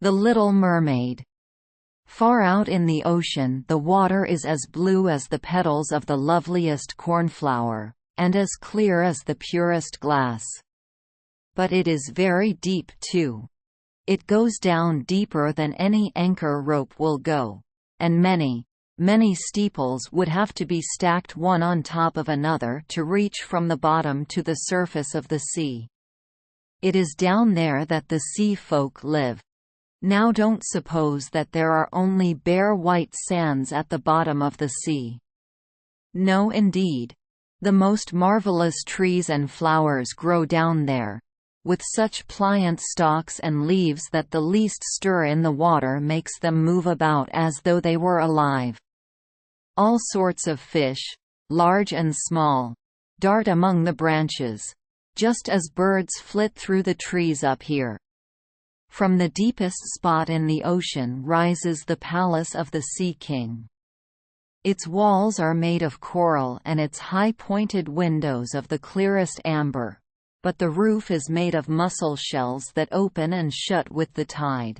The Little Mermaid. Far out in the ocean the water is as blue as the petals of the loveliest cornflower, and as clear as the purest glass. But it is very deep too. It goes down deeper than any anchor rope will go, and many, many steeples would have to be stacked one on top of another to reach from the bottom to the surface of the sea. It is down there that the sea folk live. Now don't suppose that there are only bare white sands at the bottom of the sea. No indeed. The most marvelous trees and flowers grow down there, with such pliant stalks and leaves that the least stir in the water makes them move about as though they were alive. All sorts of fish, large and small, dart among the branches, just as birds flit through the trees up here. From the deepest spot in the ocean rises the palace of the Sea King. Its walls are made of coral and its high-pointed windows of the clearest amber, but the roof is made of mussel shells that open and shut with the tide.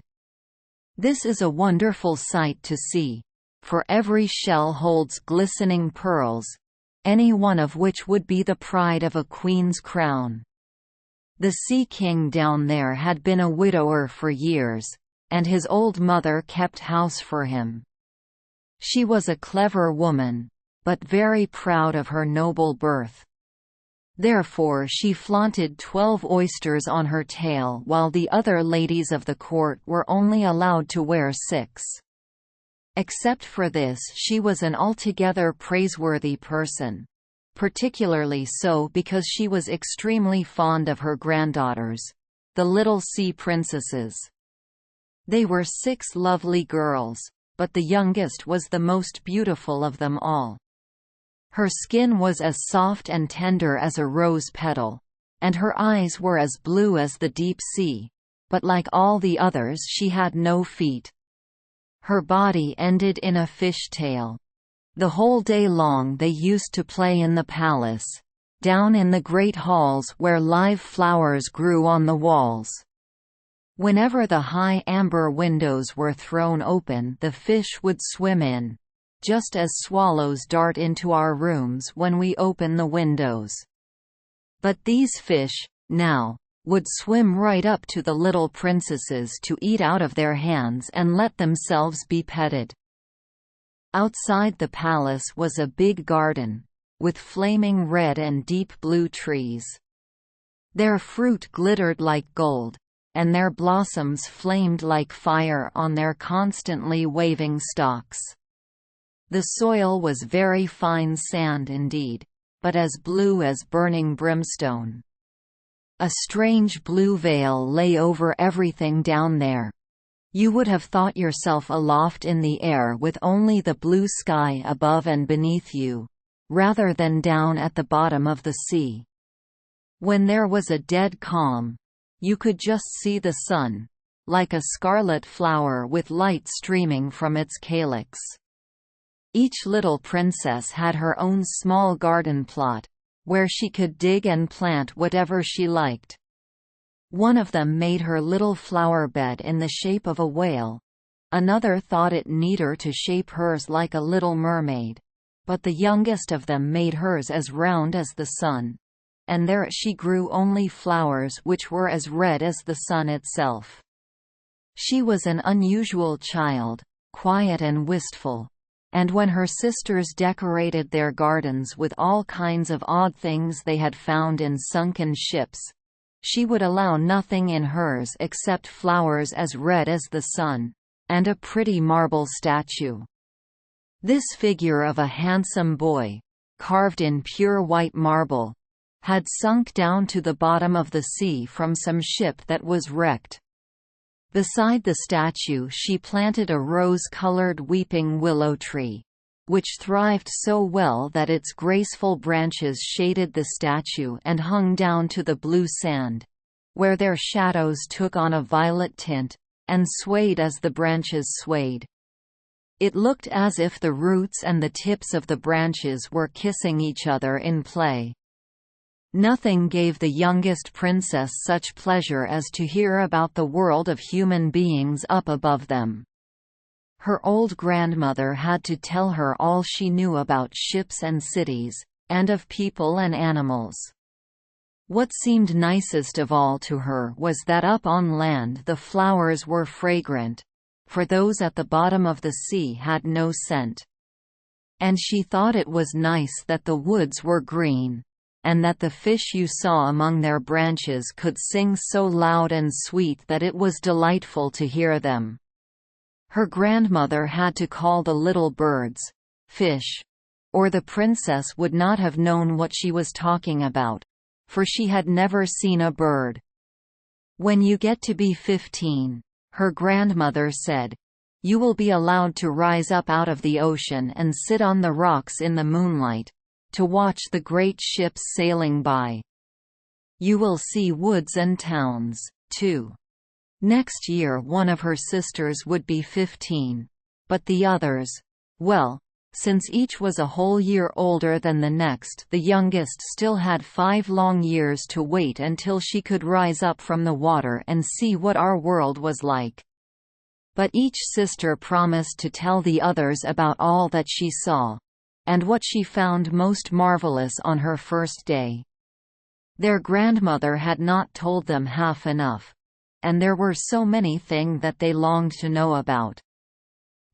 This is a wonderful sight to see, for every shell holds glistening pearls, any one of which would be the pride of a queen's crown. The Sea King down there had been a widower for years, and his old mother kept house for him. She was a clever woman, but very proud of her noble birth. Therefore she flaunted 12 oysters on her tail while the other ladies of the court were only allowed to wear 6. Except for this she was an altogether praiseworthy person. Particularly so because she was extremely fond of her granddaughters, the little sea princesses. They were 6 lovely girls, but the youngest was the most beautiful of them all. Her skin was as soft and tender as a rose petal, and her eyes were as blue as the deep sea, but like all the others she had no feet. Her body ended in a fish tail. The whole day long they used to play in the palace, down in the great halls where live flowers grew on the walls. Whenever the high amber windows were thrown open the fish would swim in, just as swallows dart into our rooms when we open the windows. But these fish, now, would swim right up to the little princesses to eat out of their hands and let themselves be petted. Outside the palace was a big garden, with flaming red and deep blue trees. Their fruit glittered like gold, and their blossoms flamed like fire on their constantly waving stalks. The soil was very fine sand indeed, but as blue as burning brimstone. A strange blue veil lay over everything down there. You would have thought yourself aloft in the air with only the blue sky above and beneath you, rather than down at the bottom of the sea. When there was a dead calm, you could just see the sun, like a scarlet flower with light streaming from its calyx. Each little princess had her own small garden plot, where she could dig and plant whatever she liked. One of them made her little flower bed in the shape of a whale. Another thought it neater to shape hers like a little mermaid. But the youngest of them made hers as round as the sun. And there she grew only flowers which were as red as the sun itself. She was an unusual child, quiet and wistful. And when her sisters decorated their gardens with all kinds of odd things they had found in sunken ships, she would allow nothing in hers except flowers as red as the sun, and a pretty marble statue. This figure of a handsome boy, carved in pure white marble, had sunk down to the bottom of the sea from some ship that was wrecked. Beside the statue she planted a rose-colored weeping willow tree, which thrived so well that its graceful branches shaded the statue and hung down to the blue sand, where their shadows took on a violet tint, and swayed as the branches swayed. It looked as if the roots and the tips of the branches were kissing each other in play. Nothing gave the youngest princess such pleasure as to hear about the world of human beings up above them. Her old grandmother had to tell her all she knew about ships and cities, and of people and animals. What seemed nicest of all to her was that up on land the flowers were fragrant, for those at the bottom of the sea had no scent. And she thought it was nice that the woods were green, and that the fish you saw among their branches could sing so loud and sweet that it was delightful to hear them. Her grandmother had to call the little birds fish, or the princess would not have known what she was talking about, for she had never seen a bird. "When you get to be 15," her grandmother said, "you will be allowed to rise up out of the ocean and sit on the rocks in the moonlight, to watch the great ships sailing by. You will see woods and towns, too." Next year one of her sisters would be 15, but the others, well, since each was a whole year older than the next, the youngest still had 5 long years to wait until she could rise up from the water and see what our world was like. But each sister promised to tell the others about all that she saw, and what she found most marvelous on her first day. Their grandmother had not told them half enough, and there were so many things that they longed to know about.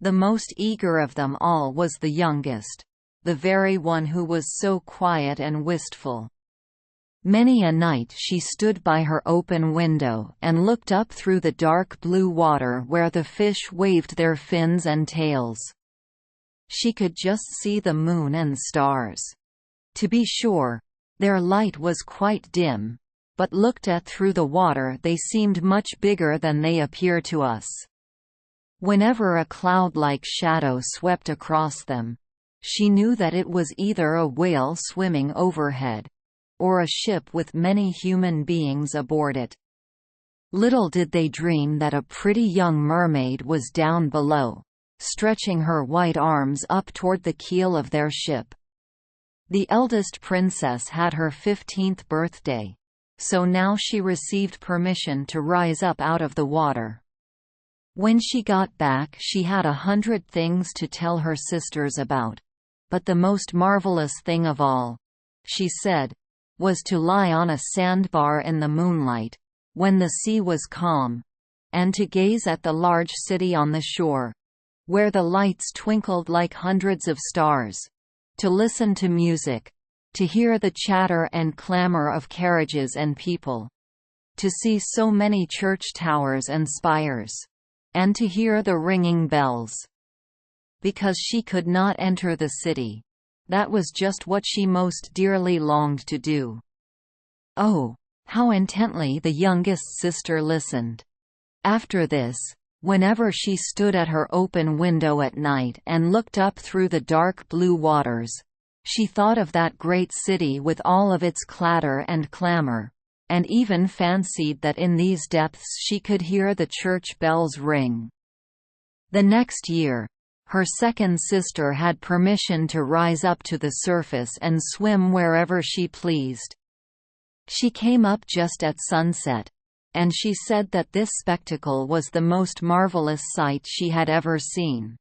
The most eager of them all was the youngest, the very one who was so quiet and wistful. Many a night she stood by her open window and looked up through the dark blue water where the fish waved their fins and tails. She could just see the moon and stars. To be sure, their light was quite dim, but looked at through the water they seemed much bigger than they appear to us. Whenever a cloud-like shadow swept across them, she knew that it was either a whale swimming overhead, or a ship with many human beings aboard it. Little did they dream that a pretty young mermaid was down below, stretching her white arms up toward the keel of their ship. The eldest princess had her 15th birthday, so now she received permission to rise up out of the water. When she got back she had 100 things to tell her sisters about, but the most marvelous thing of all, she said, was to lie on a sandbar in the moonlight, when the sea was calm, and to gaze at the large city on the shore, where the lights twinkled like hundreds of stars, to listen to music, to hear the chatter and clamor of carriages and people, to see so many church towers and spires, and to hear the ringing bells. Because she could not enter the city, that was just what she most dearly longed to do. Oh, how intently the youngest sister listened! After this, whenever she stood at her open window at night and looked up through the dark blue waters, she thought of that great city with all of its clatter and clamor, and even fancied that in these depths she could hear the church bells ring. The next year, her second sister had permission to rise up to the surface and swim wherever she pleased. She came up just at sunset, and she said that this spectacle was the most marvelous sight she had ever seen.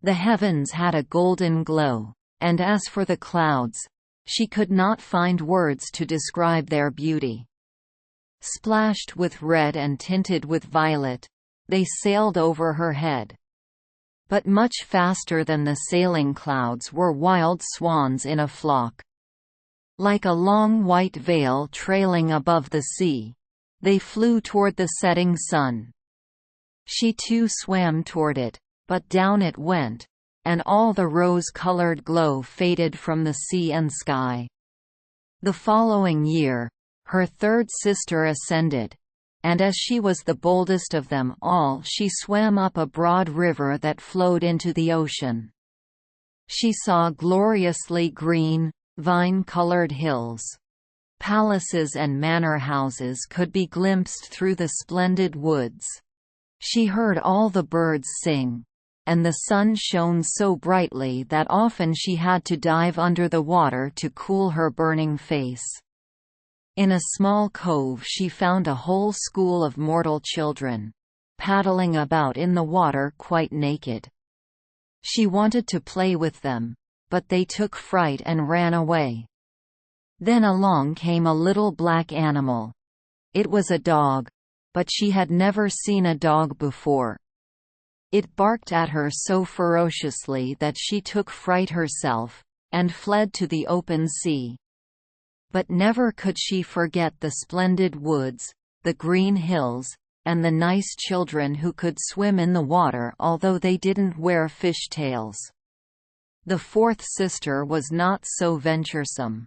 The heavens had a golden glow, and as for the clouds, she could not find words to describe their beauty. Splashed with red and tinted with violet, they sailed over her head. But much faster than the sailing clouds were wild swans in a flock. Like a long white veil trailing above the sea, they flew toward the setting sun. She too swam toward it, but down it went, and all the rose-colored glow faded from the sea and sky. The following year, her third sister ascended, and as she was the boldest of them all she swam up a broad river that flowed into the ocean. She saw gloriously green, vine-colored hills. Palaces and manor houses could be glimpsed through the splendid woods. She heard all the birds sing, and the sun shone so brightly that often she had to dive under the water to cool her burning face. In a small cove she found a whole school of mortal children, paddling about in the water quite naked. She wanted to play with them, but they took fright and ran away. Then along came a little black animal. It was a dog, but she had never seen a dog before. It barked at her so ferociously that she took fright herself, and fled to the open sea. But never could she forget the splendid woods, the green hills, and the nice children who could swim in the water although they didn't wear fishtails. The fourth sister was not so venturesome.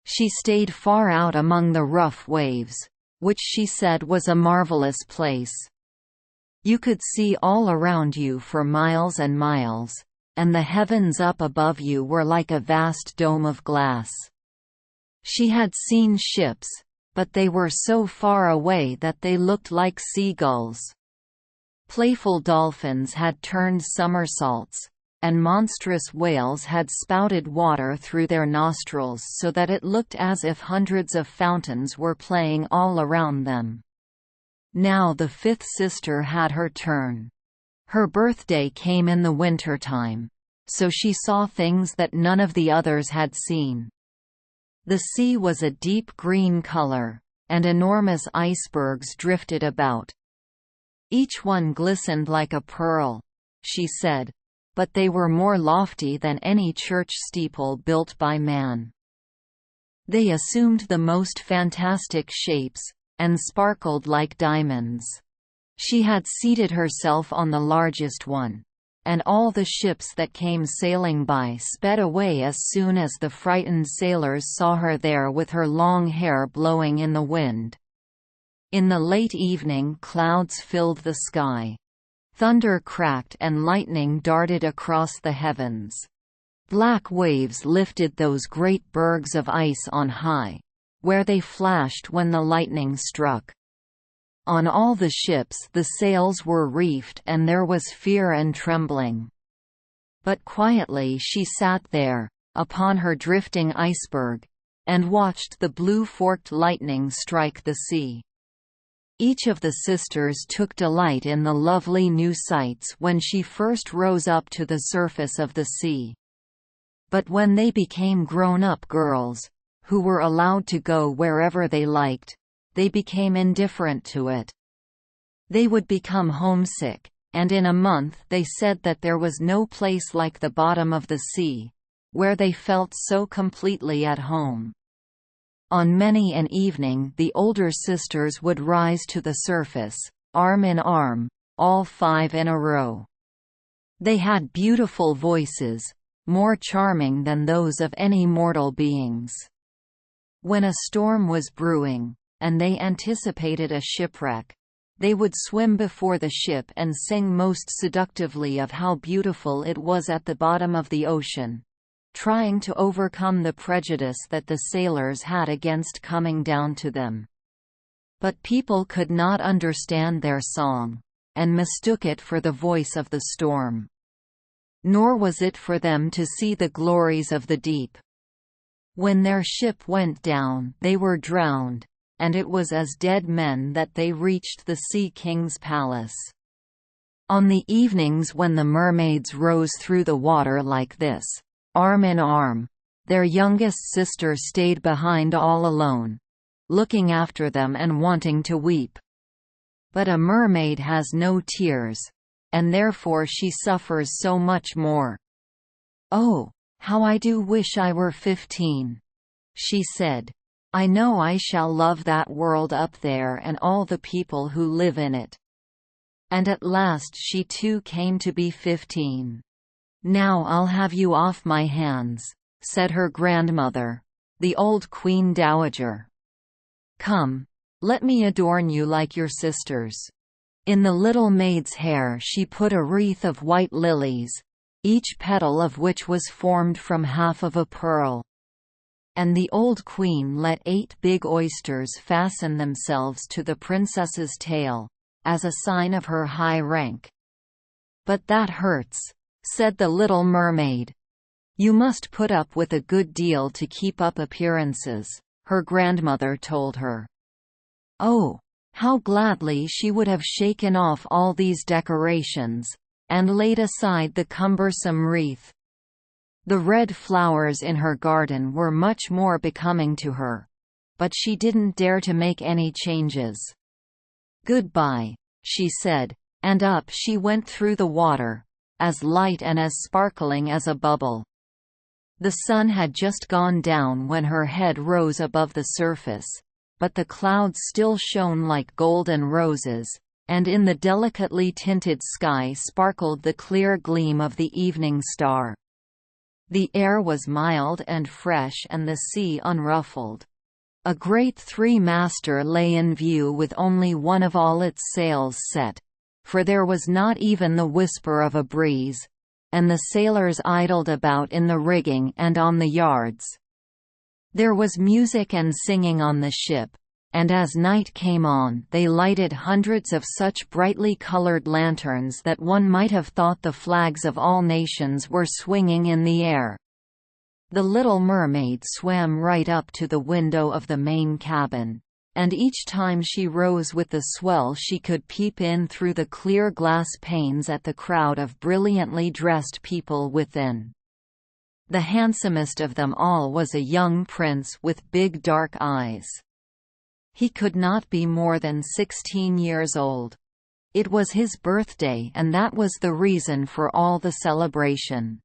She stayed far out among the rough waves, which she said was a marvelous place. You could see all around you for miles and miles, and the heavens up above you were like a vast dome of glass. She had seen ships, but they were so far away that they looked like seagulls. Playful dolphins had turned somersaults, and monstrous whales had spouted water through their nostrils so that it looked as if hundreds of fountains were playing all around them. Now the fifth sister had her turn. Her birthday came in the wintertime, so she saw things that none of the others had seen. The sea was a deep green color, and enormous icebergs drifted about. Each one glistened like a pearl, she said, but they were more lofty than any church steeple built by man. They assumed the most fantastic shapes, and sparkled like diamonds. She had seated herself on the largest one, and all the ships that came sailing by sped away as soon as the frightened sailors saw her there with her long hair blowing in the wind. In the late evening clouds filled the sky. Thunder cracked and lightning darted across the heavens. Black waves lifted those great bergs of ice on high, where they flashed when the lightning struck. On all the ships the sails were reefed and there was fear and trembling. But quietly she sat there, upon her drifting iceberg, and watched the blue forked lightning strike the sea. Each of the sisters took delight in the lovely new sights when she first rose up to the surface of the sea. But when they became grown-up girls, who were allowed to go wherever they liked, they became indifferent to it. They would become homesick, and in a month they said that there was no place like the bottom of the sea, where they felt so completely at home. On many an evening the older sisters would rise to the surface, arm in arm, all five in a row. They had beautiful voices, more charming than those of any mortal beings. When a storm was brewing, and they anticipated a shipwreck, they would swim before the ship and sing most seductively of how beautiful it was at the bottom of the ocean, trying to overcome the prejudice that the sailors had against coming down to them. But people could not understand their song, and mistook it for the voice of the storm. Nor was it for them to see the glories of the deep. When their ship went down, they were drowned, and it was as dead men that they reached the Sea King's palace. On the evenings when the mermaids rose through the water like this, arm in arm, their youngest sister stayed behind all alone, looking after them and wanting to weep. But a mermaid has no tears, and therefore she suffers so much more. "Oh, how I do wish I were 15," she said. "I know I shall love that world up there and all the people who live in it." And at last she too came to be 15. "Now I'll have you off my hands," said her grandmother, the old Queen Dowager. "Come, let me adorn you like your sisters." In the little maid's hair she put a wreath of white lilies, each petal of which was formed from half of a pearl. And the old queen let 8 big oysters fasten themselves to the princess's tail, as a sign of her high rank. "But that hurts," said the little mermaid. "You must put up with a good deal to keep up appearances." her grandmother told her. Oh, how gladly she would have shaken off all these decorations, and laid aside the cumbersome wreath. The red flowers in her garden were much more becoming to her, but she didn't dare to make any changes. "Goodbye," she said, and up she went through the water, as light and as sparkling as a bubble. The sun had just gone down when her head rose above the surface, but the clouds still shone like golden roses, and in the delicately tinted sky sparkled the clear gleam of the evening star. The air was mild and fresh and the sea unruffled. A great three-master lay in view with only one of all its sails set, for there was not even the whisper of a breeze, and the sailors idled about in the rigging and on the yards. There was music and singing on the ship, and as night came on they lighted hundreds of such brightly colored lanterns that one might have thought the flags of all nations were swinging in the air. The little mermaid swam right up to the window of the main cabin, and each time she rose with the swell she could peep in through the clear glass panes at the crowd of brilliantly dressed people within. The handsomest of them all was a young prince with big dark eyes. He could not be more than 16 years old. It was his birthday, and that was the reason for all the celebration.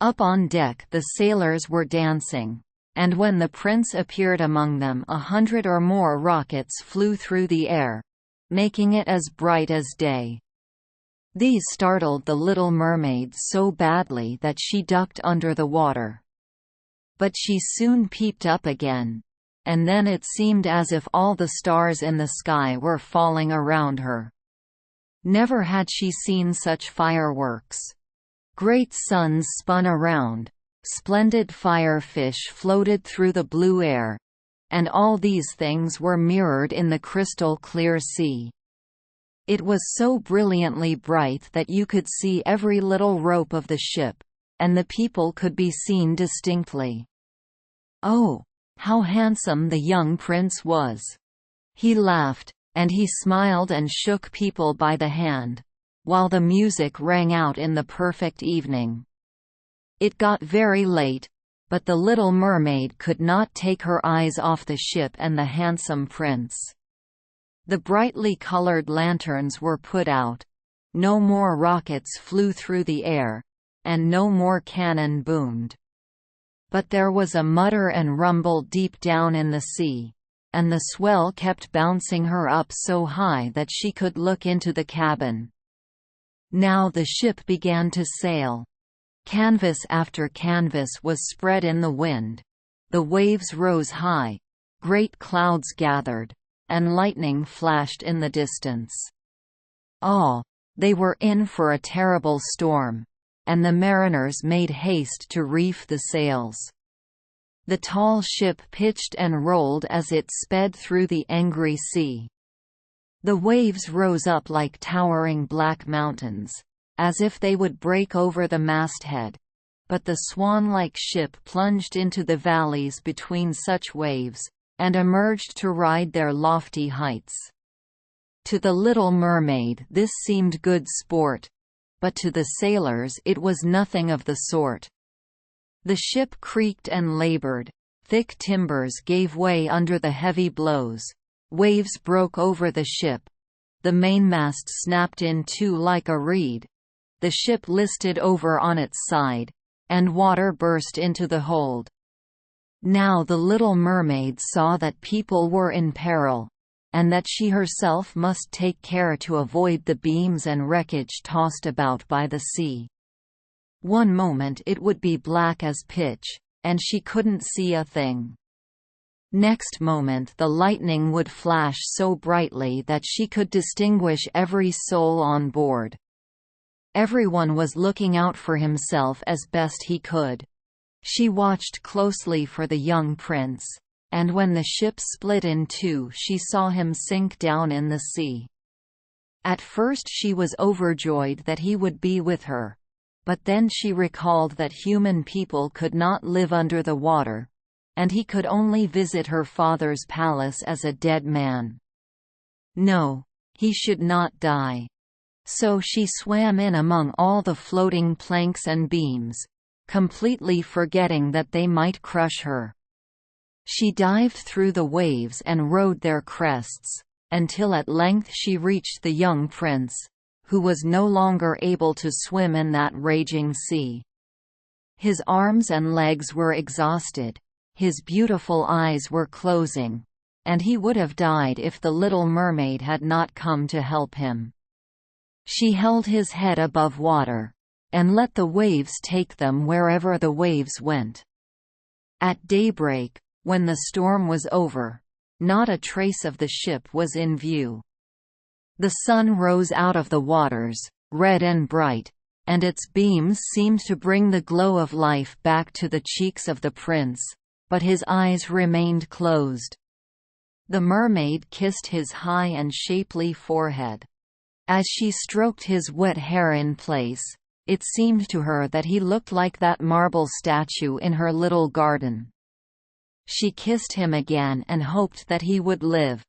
Up on deck the sailors were dancing, and when the prince appeared among them 100 or more rockets flew through the air, making it as bright as day. These startled the little mermaid so badly that she ducked under the water. But she soon peeped up again, and then it seemed as if all the stars in the sky were falling around her. Never had she seen such fireworks. Great suns spun around, splendid firefish floated through the blue air, and all these things were mirrored in the crystal-clear sea. It was so brilliantly bright that you could see every little rope of the ship, and the people could be seen distinctly. Oh, how handsome the young prince was! He laughed, and he smiled and shook people by the hand, while the music rang out in the perfect evening. It got very late, but the little mermaid could not take her eyes off the ship and the handsome prince. The brightly colored lanterns were put out, no more rockets flew through the air, and no more cannon boomed. But there was a mutter and rumble deep down in the sea, and the swell kept bouncing her up so high that she could look into the cabin. Now the ship began to sail. Canvas after canvas was spread in the wind. The waves rose high, great clouds gathered, and lightning flashed in the distance. Ah, they were in for a terrible storm, and the mariners made haste to reef the sails. The tall ship pitched and rolled as it sped through the angry sea. The waves rose up like towering black mountains, as if they would break over the masthead, but the swan-like ship plunged into the valleys between such waves, and emerged to ride their lofty heights. To the little mermaid this seemed good sport, but to the sailors it was nothing of the sort. The ship creaked and labored, thick timbers gave way under the heavy blows, waves broke over the ship, the mainmast snapped in two like a reed, the ship listed over on its side, and water burst into the hold. Now the little mermaid saw that people were in peril, and that she herself must take care to avoid the beams and wreckage tossed about by the sea. One moment it would be black as pitch, and she couldn't see a thing. Next moment the lightning would flash so brightly that she could distinguish every soul on board. Everyone was looking out for himself as best he could. She watched closely for the young prince, and when the ship split in two she saw him sink down in the sea. At first she was overjoyed that he would be with her, but then she recalled that human people could not live under the water, and he could only visit her father's palace as a dead man. No, he should not die. So she swam in among all the floating planks and beams, completely forgetting that they might crush her. She dived through the waves and rode their crests, until at length she reached the young prince, who was no longer able to swim in that raging sea. His arms and legs were exhausted, his beautiful eyes were closing, and he would have died if the little mermaid had not come to help him. She held his head above water, and let the waves take them wherever the waves went. At daybreak, when the storm was over, not a trace of the ship was in view. The sun rose out of the waters, red and bright, and its beams seemed to bring the glow of life back to the cheeks of the prince, but his eyes remained closed. The mermaid kissed his high and shapely forehead. As she stroked his wet hair in place, it seemed to her that he looked like that marble statue in her little garden. She kissed him again and hoped that he would live.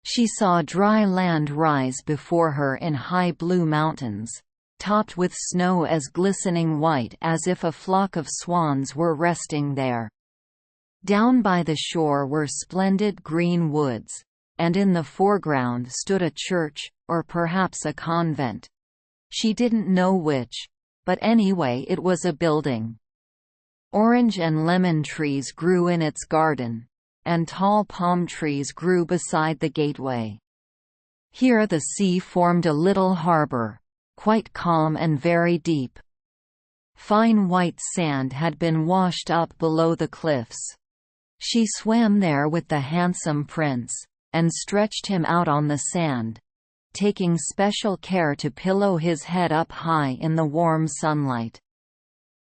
She saw dry land rise before her in high blue mountains, topped with snow as glistening white as if a flock of swans were resting there. Down by the shore were splendid green woods, and in the foreground stood a church, or perhaps a convent. She didn't know which, but anyway it was a building. Orange and lemon trees grew in its garden, and tall palm trees grew beside the gateway. Here the sea formed a little harbor, quite calm and very deep. Fine white sand had been washed up below the cliffs. She swam there with the handsome prince, and stretched him out on the sand, taking special care to pillow his head up high in the warm sunlight.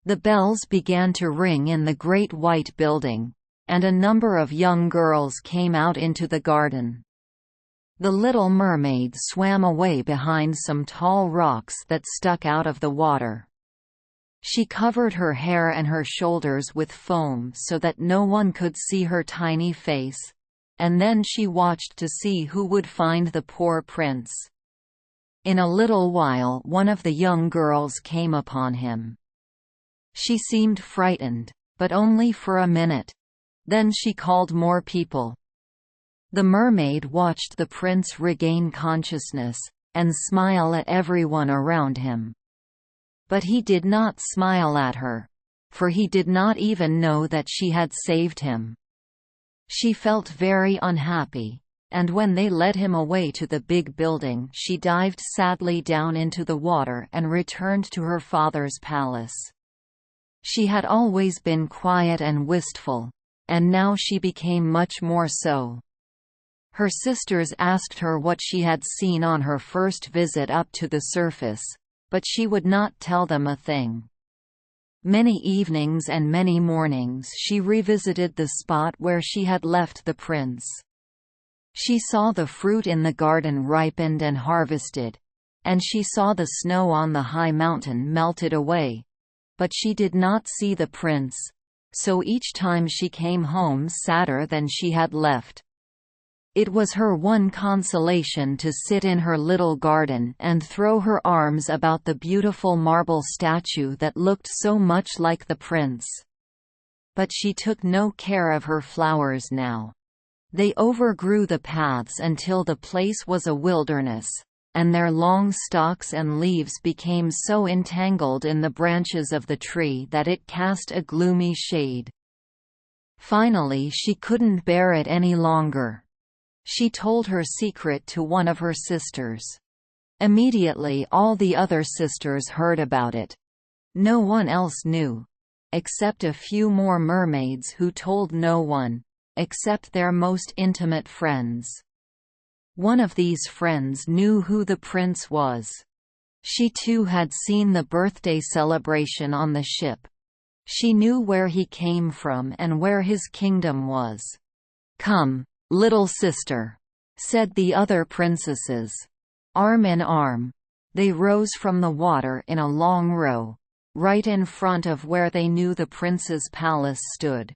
The bells began to ring in the great white building, and a number of young girls came out into the garden. The little mermaid swam away behind some tall rocks that stuck out of the water. She covered her hair and her shoulders with foam so that no one could see her tiny face, and then she watched to see who would find the poor prince. In a little while one of the young girls came upon him. She seemed frightened, but only for a minute. Then she called more people. The mermaid watched the prince regain consciousness, and smile at everyone around him. But he did not smile at her, for he did not even know that she had saved him. She felt very unhappy, and when they led him away to the big building she dived sadly down into the water and returned to her father's palace. She had always been quiet and wistful, and now she became much more so. Her sisters asked her what she had seen on her first visit up to the surface, but she would not tell them a thing. Many evenings and many mornings she revisited the spot where she had left the prince. She saw the fruit in the garden ripened and harvested, and she saw the snow on the high mountain melted away, but she did not see the prince, so each time she came home sadder than she had left. It was her one consolation to sit in her little garden and throw her arms about the beautiful marble statue that looked so much like the prince. But she took no care of her flowers now. They overgrew the paths until the place was a wilderness, and their long stalks and leaves became so entangled in the branches of the tree that it cast a gloomy shade. Finally she couldn't bear it any longer. She told her secret to one of her sisters. Immediately all the other sisters heard about it. No one else knew, except a few more mermaids who told no one, except their most intimate friends. One of these friends knew who the prince was. She too had seen the birthday celebration on the ship. She knew where he came from and where his kingdom was. "Come, little sister," said the other princesses. Arm in arm, they rose from the water in a long row, right in front of where they knew the prince's palace stood.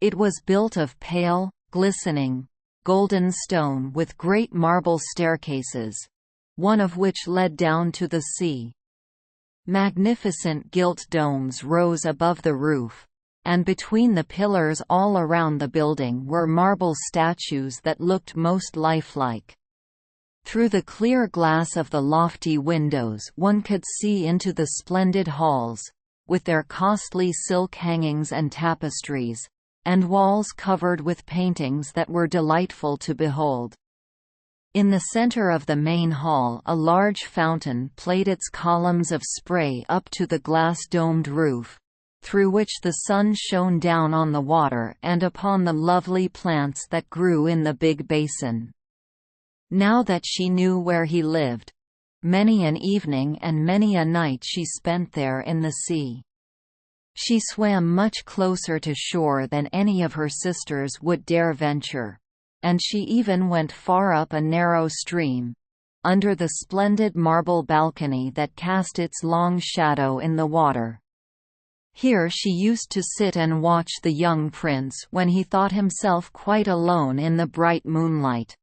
It was built of pale, glistening, golden stone with great marble staircases, one of which led down to the sea. Magnificent gilt domes rose above the roof, and between the pillars all around the building were marble statues that looked most lifelike. Through the clear glass of the lofty windows one could see into the splendid halls, with their costly silk hangings and tapestries, and walls covered with paintings that were delightful to behold. In the center of the main hall a large fountain played its columns of spray up to the glass-domed roof, through which the sun shone down on the water and upon the lovely plants that grew in the big basin. Now that she knew where he lived, many an evening and many a night she spent there in the sea. She swam much closer to shore than any of her sisters would dare venture, and she even went far up a narrow stream, under the splendid marble balcony that cast its long shadow in the water. Here she used to sit and watch the young prince when he thought himself quite alone in the bright moonlight.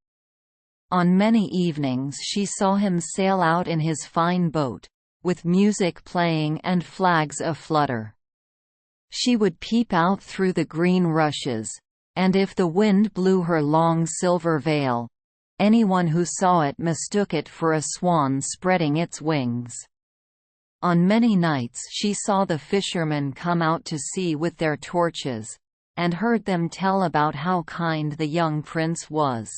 On many evenings she saw him sail out in his fine boat, with music playing and flags aflutter. She would peep out through the green rushes, and if the wind blew her long silver veil, anyone who saw it mistook it for a swan spreading its wings. On many nights she saw the fishermen come out to sea with their torches, and heard them tell about how kind the young prince was.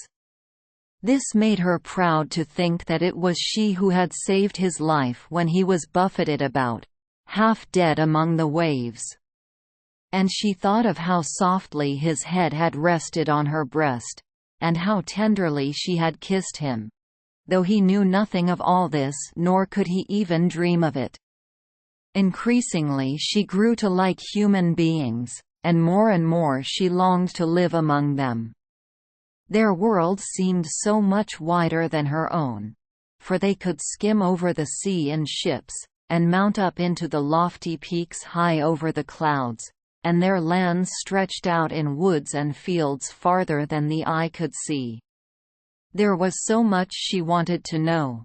This made her proud to think that it was she who had saved his life when he was buffeted about, half dead among the waves. And she thought of how softly his head had rested on her breast, and how tenderly she had kissed him, though he knew nothing of all this nor could he even dream of it. Increasingly she grew to like human beings, and more she longed to live among them. Their world seemed so much wider than her own, for they could skim over the sea in ships, and mount up into the lofty peaks high over the clouds, and their lands stretched out in woods and fields farther than the eye could see. There was so much she wanted to know.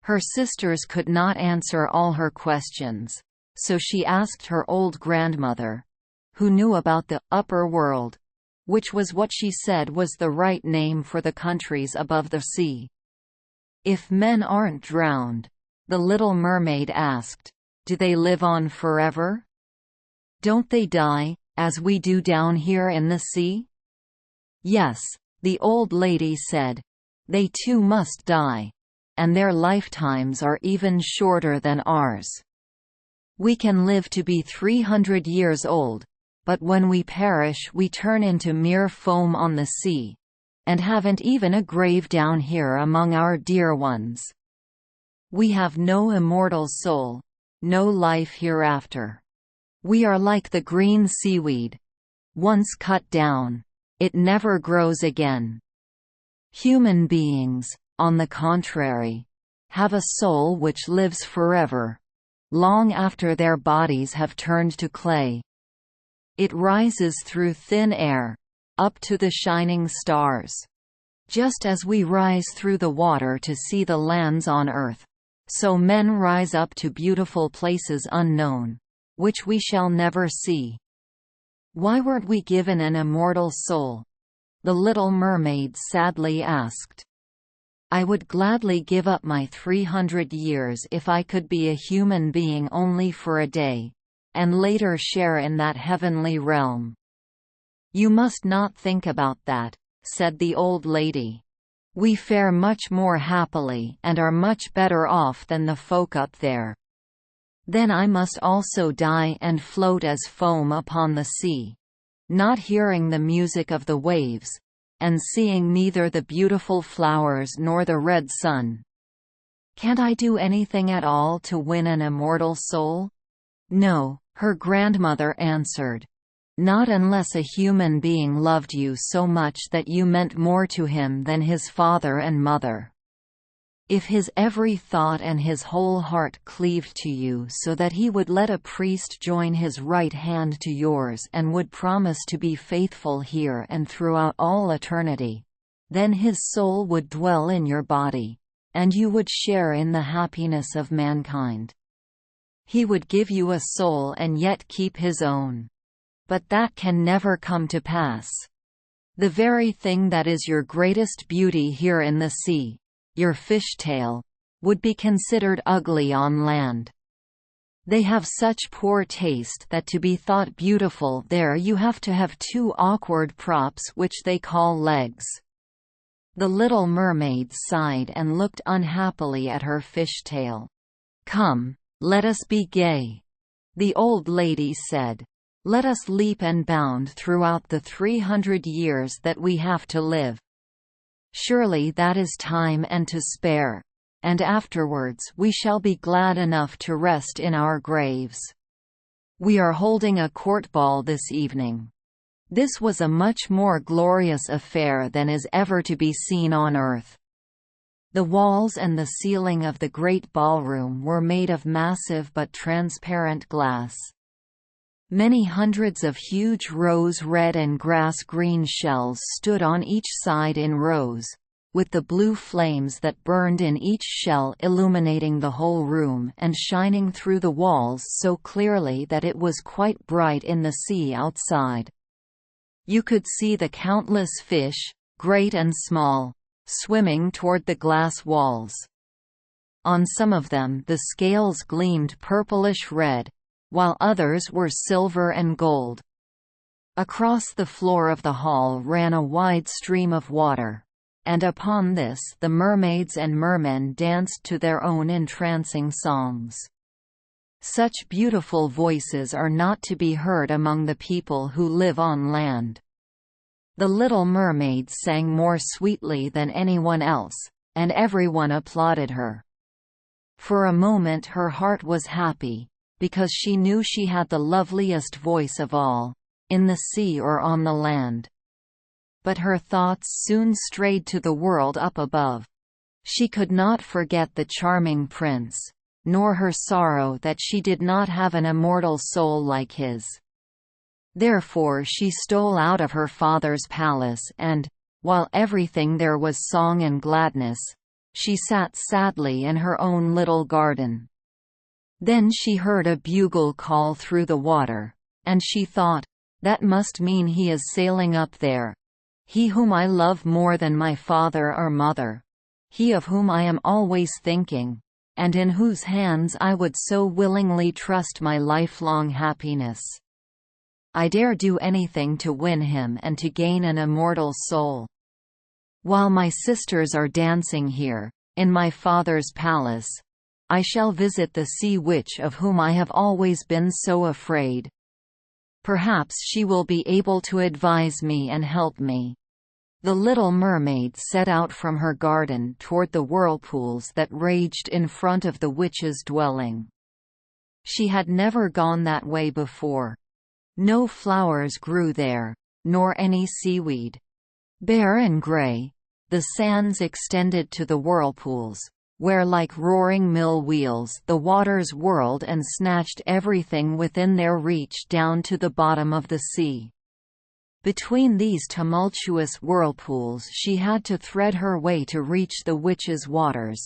Her sisters could not answer all her questions, so she asked her old grandmother, who knew about the upper world, which was what she said was the right name for the countries above the sea. "If men aren't drowned," the little mermaid asked, "do they live on forever? Don't they die, as we do down here in the sea?" "Yes," the old lady said, "they too must die, and their lifetimes are even shorter than ours. We can live to be 300 years old, but when we perish we turn into mere foam on the sea, and haven't even a grave down here among our dear ones. We have no immortal soul, no life hereafter. We are like the green seaweed. Once cut down, it never grows again. Human beings, on the contrary, have a soul which lives forever, long after their bodies have turned to clay. It rises through thin air, up to the shining stars. Just as we rise through the water to see the lands on earth, so men rise up to beautiful places unknown, which we shall never see. Why weren't we given an immortal soul?" the little mermaid sadly asked. "I would gladly give up my 300 years if I could be a human being only for a day, and later share in that heavenly realm." "You must not think about that," said the old lady. "We fare much more happily and are much better off than the folk up there. Then I must also die and float as foam upon the sea, not hearing the music of the waves, and seeing neither the beautiful flowers nor the red sun. Can't I do anything at all to win an immortal soul?" "No," her grandmother answered. "Not unless a human being loved you so much that you meant more to him than his father and mother." If his every thought and his whole heart cleaved to you so that he would let a priest join his right hand to yours and would promise to be faithful here and throughout all eternity, then his soul would dwell in your body, and you would share in the happiness of mankind. He would give you a soul and yet keep his own. But that can never come to pass. The very thing that is your greatest beauty here in the sea, your fishtail, would be considered ugly on land. They have such poor taste that to be thought beautiful there you have to have two awkward props which they call legs. The little mermaid sighed and looked unhappily at her fishtail. "Come, let us be gay," the old lady said. "Let us leap and bound throughout the 300 years that we have to live. Surely that is time and to spare, and afterwards we shall be glad enough to rest in our graves. We are holding a court ball this evening." This was a much more glorious affair than is ever to be seen on earth. The walls and the ceiling of the great ballroom were made of massive but transparent glass. Many hundreds of huge rose-red and grass-green shells stood on each side in rows, with the blue flames that burned in each shell illuminating the whole room and shining through the walls so clearly that it was quite bright in the sea outside. You could see the countless fish, great and small, swimming toward the glass walls. On some of them the scales gleamed purplish-red, while others were silver and gold. Across the floor of the hall ran a wide stream of water, and upon this the mermaids and mermen danced to their own entrancing songs. Such beautiful voices are not to be heard among the people who live on land. The little mermaid sang more sweetly than anyone else, and everyone applauded her. For a moment her heart was happy, because she knew she had the loveliest voice of all, in the sea or on the land. But her thoughts soon strayed to the world up above. She could not forget the charming prince, nor her sorrow that she did not have an immortal soul like his. Therefore she stole out of her father's palace and, while everything there was song and gladness, she sat sadly in her own little garden. Then she heard a bugle call through the water, and she thought, "That must mean he is sailing up there. He whom I love more than my father or mother. He of whom I am always thinking, and in whose hands I would so willingly trust my lifelong happiness. I dare do anything to win him and to gain an immortal soul. While my sisters are dancing here, in my father's palace, I shall visit the sea witch of whom I have always been so afraid. Perhaps she will be able to advise me and help me." The little mermaid set out from her garden toward the whirlpools that raged in front of the witch's dwelling. She had never gone that way before. No flowers grew there, nor any seaweed. Bare and grey, the sands extended to the whirlpools, where like roaring mill wheels the waters whirled and snatched everything within their reach down to the bottom of the sea. Between these tumultuous whirlpools she had to thread her way to reach the witch's waters,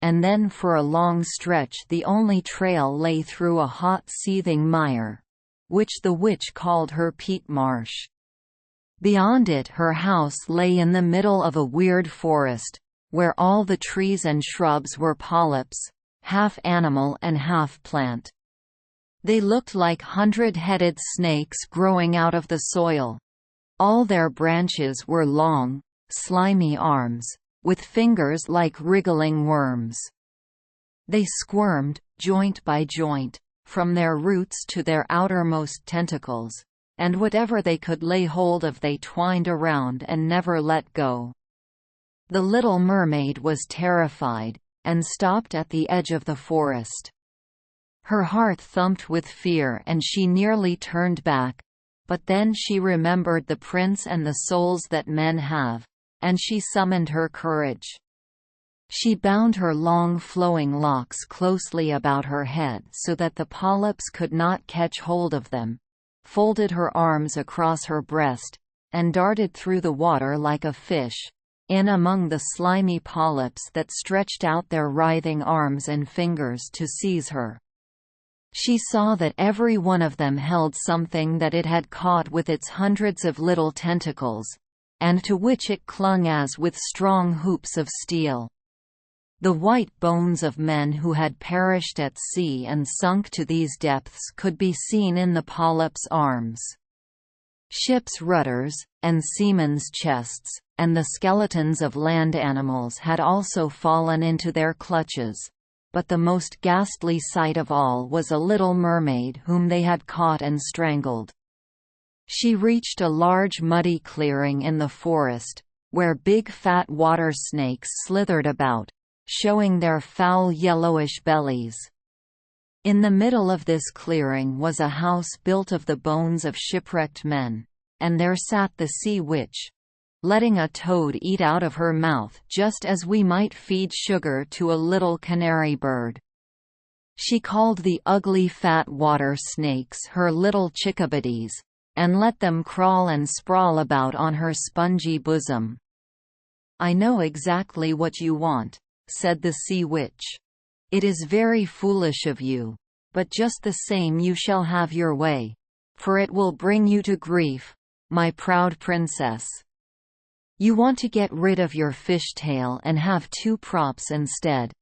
and then for a long stretch the only trail lay through a hot seething mire, which the witch called her peat marsh. Beyond it her house lay in the middle of a weird forest, where all the trees and shrubs were polyps, half animal and half plant. They looked like 100-headed snakes growing out of the soil. All their branches were long, slimy arms, with fingers like wriggling worms. They squirmed, joint by joint, from their roots to their outermost tentacles, and whatever they could lay hold of they twined around and never let go. The little mermaid was terrified, and stopped at the edge of the forest. Her heart thumped with fear and she nearly turned back, but then she remembered the prince and the souls that men have, and she summoned her courage. She bound her long flowing locks closely about her head so that the polyps could not catch hold of them, folded her arms across her breast, and darted through the water like a fish, in among the slimy polyps that stretched out their writhing arms and fingers to seize her. She saw that every one of them held something that it had caught with its hundreds of little tentacles, and to which it clung as with strong hoops of steel. The white bones of men who had perished at sea and sunk to these depths could be seen in the polyps' arms. Ships' rudders, and seamen's chests, and the skeletons of land animals had also fallen into their clutches, but the most ghastly sight of all was a little mermaid whom they had caught and strangled. She reached a large muddy clearing in the forest, where big fat water snakes slithered about, showing their foul yellowish bellies. In the middle of this clearing was a house built of the bones of shipwrecked men, and there sat the sea witch, letting a toad eat out of her mouth just as we might feed sugar to a little canary bird. She called the ugly fat water snakes her little chickabiddies, and let them crawl and sprawl about on her spongy bosom. "I know exactly what you want," said the sea witch. "It is very foolish of you, but just the same you shall have your way, for it will bring you to grief, my proud princess. You want to get rid of your fishtail and have two props instead,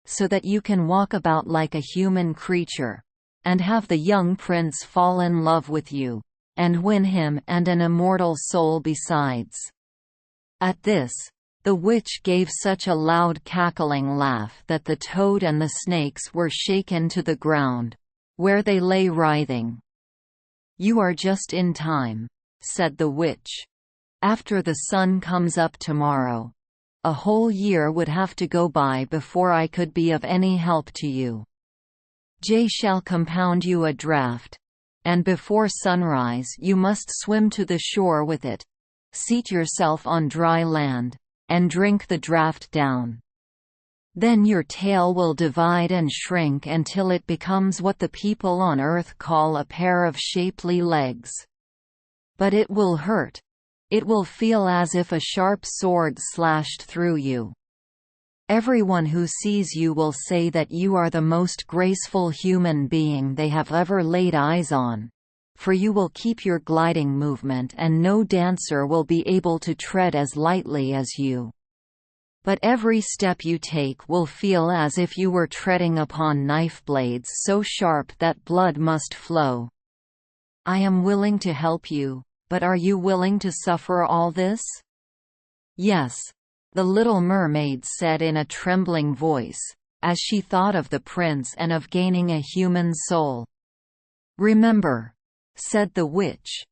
so that you can walk about like a human creature, and have the young prince fall in love with you, and win him and an immortal soul besides." At this, the witch gave such a loud cackling laugh that the toad and the snakes were shaken to the ground, where they lay writhing. "You are just in time," said the witch. "After the sun comes up tomorrow, a whole year would have to go by before I could be of any help to you. Jay shall compound you a draught, and before sunrise you must swim to the shore with it, seat yourself on dry land, and drink the draught down. Then your tail will divide and shrink until it becomes what the people on earth call a pair of shapely legs. But it will hurt. It will feel as if a sharp sword slashed through you. Everyone who sees you will say that you are the most graceful human being they have ever laid eyes on, for you will keep your gliding movement and no dancer will be able to tread as lightly as you. But every step you take will feel as if you were treading upon knife blades so sharp that blood must flow. I am willing to help you, but are you willing to suffer all this?" "Yes," the little mermaid said in a trembling voice, as she thought of the prince and of gaining a human soul. "Remember," said the witch,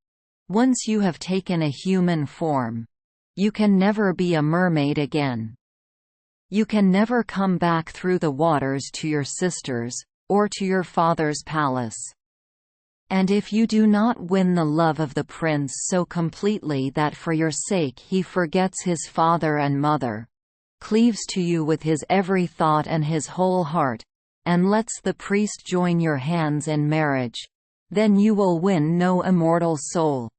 "once you have taken a human form, you can never be a mermaid again. You can never come back through the waters to your sisters, or to your father's palace. And if you do not win the love of the prince so completely that for your sake he forgets his father and mother, cleaves to you with his every thought and his whole heart, and lets the priest join your hands in marriage, then you will win no immortal soul.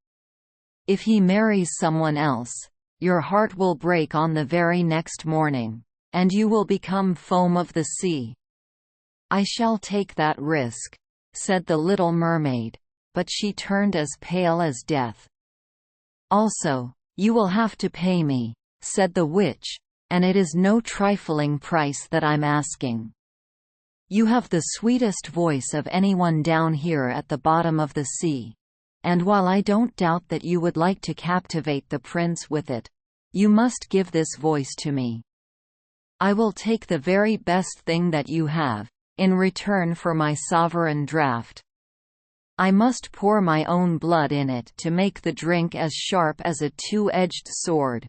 If he marries someone else, your heart will break on the very next morning, and you will become foam of the sea." "I shall take that risk," said the little mermaid, but she turned as pale as death. "Also, you will have to pay me," said the witch, "and it is no trifling price that I'm asking. You have the sweetest voice of anyone down here at the bottom of the sea, and while I don't doubt that you would like to captivate the prince with it, you must give this voice to me. I will take the very best thing that you have, in return for my sovereign draught. I must pour my own blood in it to make the drink as sharp as a two-edged sword.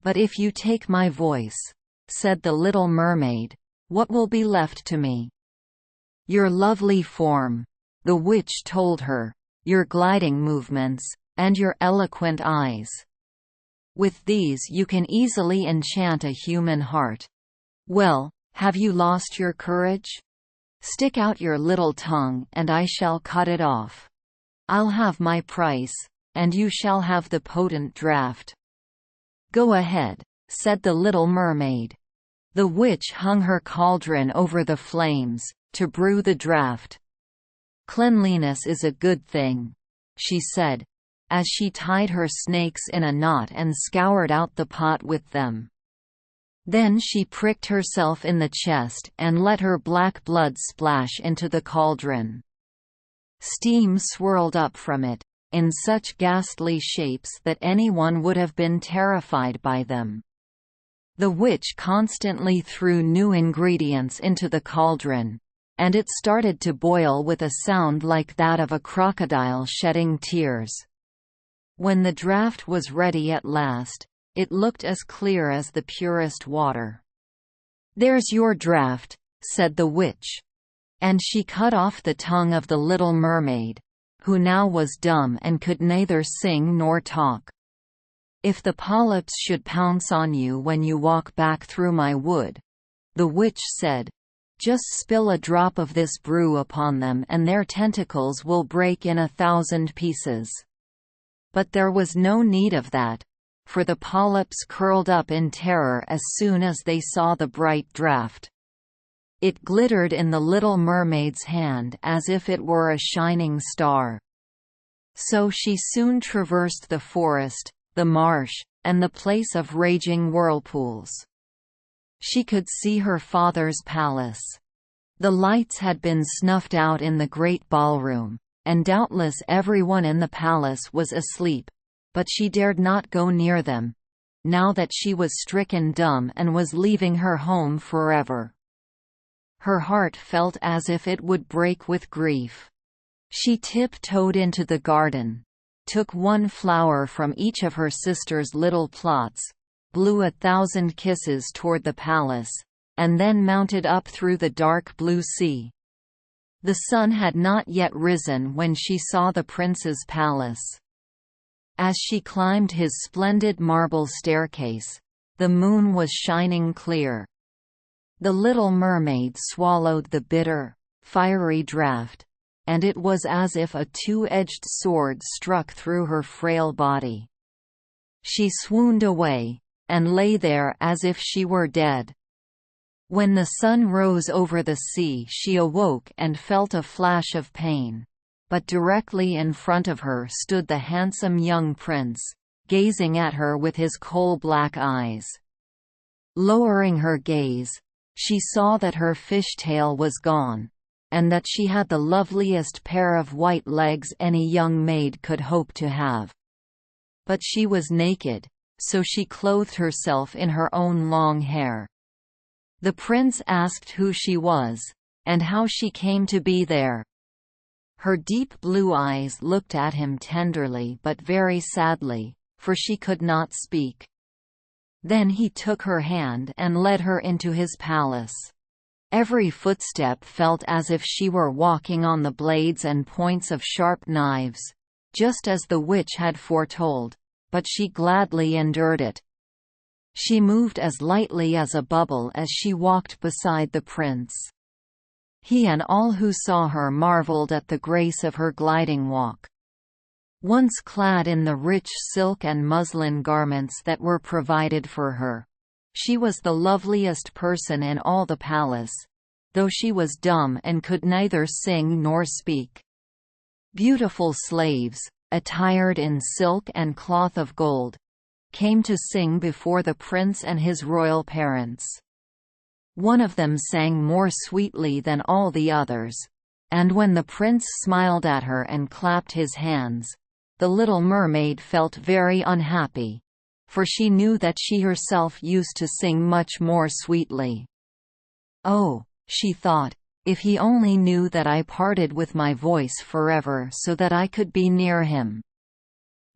But if you take my voice," said the little mermaid, "what will be left to me?" "Your lovely form," the witch told her, "your gliding movements, and your eloquent eyes. With these you can easily enchant a human heart, "Well, have you lost your courage? Stick out your little tongue, and I shall cut it off. I'll have my price, and you shall have the potent draught." "Go ahead," said the little mermaid. The witch hung her cauldron over the flames, to brew the draught. "Cleanliness is a good thing," she said, as she tied her snakes in a knot and scoured out the pot with them. Then she pricked herself in the chest and let her black blood splash into the cauldron. Steam swirled up from it, in such ghastly shapes that anyone would have been terrified by them. The witch constantly threw new ingredients into the cauldron, and it started to boil with a sound like that of a crocodile shedding tears. When the draught was ready at last, it looked as clear as the purest water. "There's your draught," said the witch. And she cut off the tongue of the little mermaid, who now was dumb and could neither sing nor talk. "If the polyps should pounce on you when you walk back through my wood," the witch said, "just spill a drop of this brew upon them and their tentacles will break in 1,000 pieces." But there was no need of that, for the polyps curled up in terror as soon as they saw the bright draught. It glittered in the little mermaid's hand as if it were a shining star. So she soon traversed the forest, the marsh, and the place of raging whirlpools. She could see her father's palace. The lights had been snuffed out in the great ballroom, and doubtless everyone in the palace was asleep, but she dared not go near them, now that she was stricken dumb and was leaving her home forever. Her heart felt as if it would break with grief. She tiptoed into the garden, took one flower from each of her sister's little plots, blew 1,000 kisses toward the palace, and then mounted up through the dark blue sea. The sun had not yet risen when she saw the prince's palace. As she climbed his splendid marble staircase, the moon was shining clear. The little mermaid swallowed the bitter, fiery draught, and it was as if a two-edged sword struck through her frail body. She swooned away, and lay there as if she were dead. When the sun rose over the sea, she awoke and felt a flash of pain, but directly in front of her stood the handsome young prince, gazing at her with his coal-black eyes. Lowering her gaze, she saw that her fishtail was gone, and that she had the loveliest pair of white legs any young maid could hope to have. But she was naked, so she clothed herself in her own long hair. The prince asked who she was, and how she came to be there. Her deep blue eyes looked at him tenderly but very sadly, for she could not speak. Then he took her hand and led her into his palace. Every footstep felt as if she were walking on the blades and points of sharp knives, just as the witch had foretold, but she gladly endured it. She moved as lightly as a bubble as she walked beside the prince. He and all who saw her marveled at the grace of her gliding walk. Once clad in the rich silk and muslin garments that were provided for her, she was the loveliest person in all the palace, though she was dumb and could neither sing nor speak. Beautiful slaves, attired in silk and cloth of gold, came to sing before the prince and his royal parents. One of them sang more sweetly than all the others, and when the prince smiled at her and clapped his hands, the little mermaid felt very unhappy, for she knew that she herself used to sing much more sweetly. "Oh," she thought, "if he only knew that I parted with my voice forever so that I could be near him."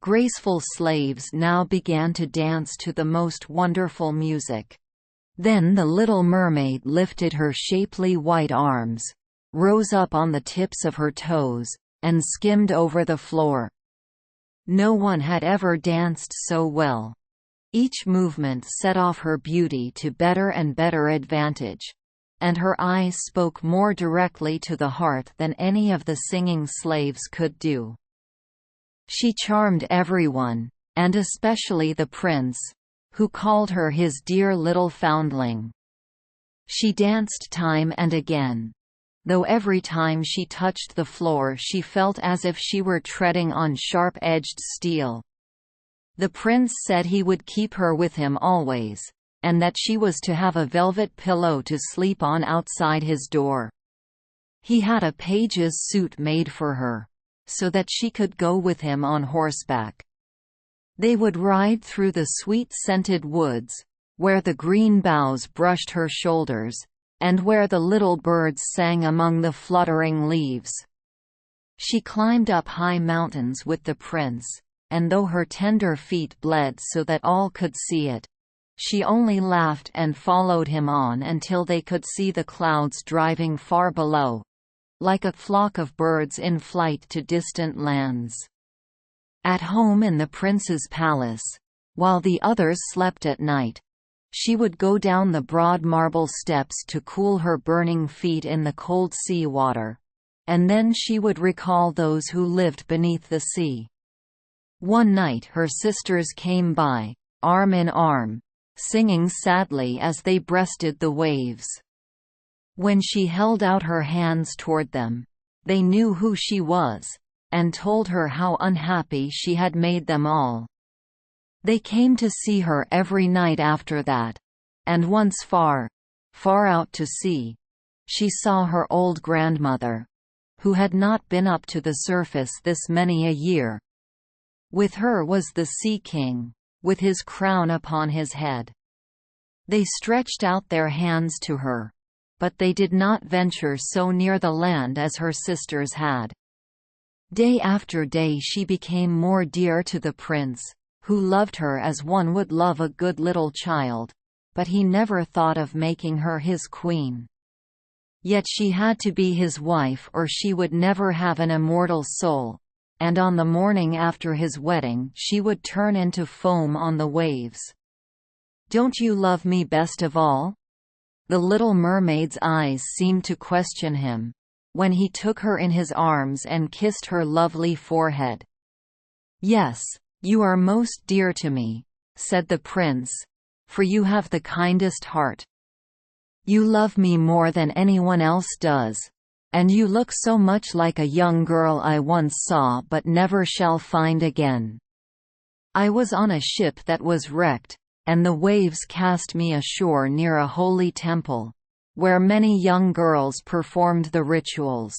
Graceful slaves now began to dance to the most wonderful music. Then the little mermaid lifted her shapely white arms, rose up on the tips of her toes, and skimmed over the floor. No one had ever danced so well. Each movement set off her beauty to better and better advantage, and her eyes spoke more directly to the heart than any of the singing slaves could do. She charmed everyone, and especially the prince, who called her his dear little foundling. She danced time and again, though every time she touched the floor she felt as if she were treading on sharp-edged steel. The prince said he would keep her with him always, and that she was to have a velvet pillow to sleep on outside his door. He had a page's suit made for her, so that she could go with him on horseback. They would ride through the sweet-scented woods, where the green boughs brushed her shoulders, and where the little birds sang among the fluttering leaves. She climbed up high mountains with the prince, and though her tender feet bled so that all could see it, she only laughed and followed him on until they could see the clouds driving far below, like a flock of birds in flight to distant lands. At home in the prince's palace, while the others slept at night, she would go down the broad marble steps to cool her burning feet in the cold sea water, and then she would recall those who lived beneath the sea. One night her sisters came by, arm in arm, singing sadly as they breasted the waves. When she held out her hands toward them, they knew who she was, and told her how unhappy she had made them all. They came to see her every night after that, and once far, far out to sea, she saw her old grandmother, who had not been up to the surface this many a year. With her was the Sea King, with his crown upon his head. They stretched out their hands to her, but they did not venture so near the land as her sisters had. Day after day she became more dear to the prince, who loved her as one would love a good little child, but he never thought of making her his queen. Yet she had to be his wife or she would never have an immortal soul, and on the morning after his wedding she would turn into foam on the waves. "Don't you love me best of all?" The little mermaid's eyes seemed to question him, when he took her in his arms and kissed her lovely forehead. "Yes, you are most dear to me," said the prince, "for you have the kindest heart. You love me more than anyone else does. And you look so much like a young girl I once saw but never shall find again. I was on a ship that was wrecked, and the waves cast me ashore near a holy temple, where many young girls performed the rituals.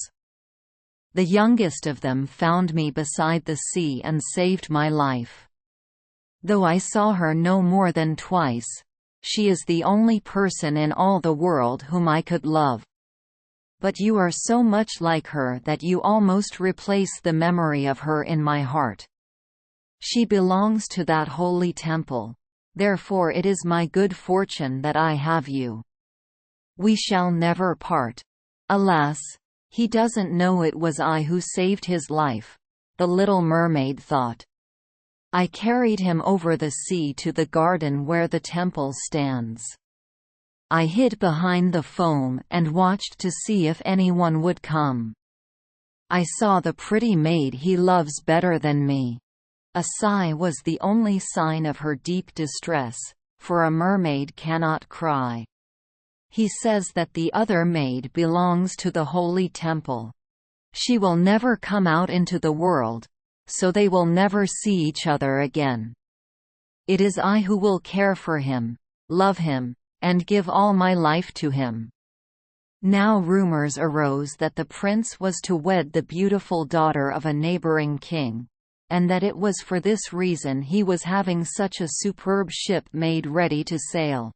The youngest of them found me beside the sea and saved my life. Though I saw her no more than twice, she is the only person in all the world whom I could love. But you are so much like her that you almost replace the memory of her in my heart. She belongs to that holy temple, therefore it is my good fortune that I have you. We shall never part. Alas, he doesn't know it was I who saved his life," the little mermaid thought. "I carried him over the sea to the garden where the temple stands. I hid behind the foam and watched to see if anyone would come. I saw the pretty maid he loves better than me." A sigh was the only sign of her deep distress, for a mermaid cannot cry. "He says that the other maid belongs to the holy temple. She will never come out into the world, so they will never see each other again. It is I who will care for him, love him, and give all my life to him." Now rumors arose that the prince was to wed the beautiful daughter of a neighboring king, and that it was for this reason he was having such a superb ship made ready to sail.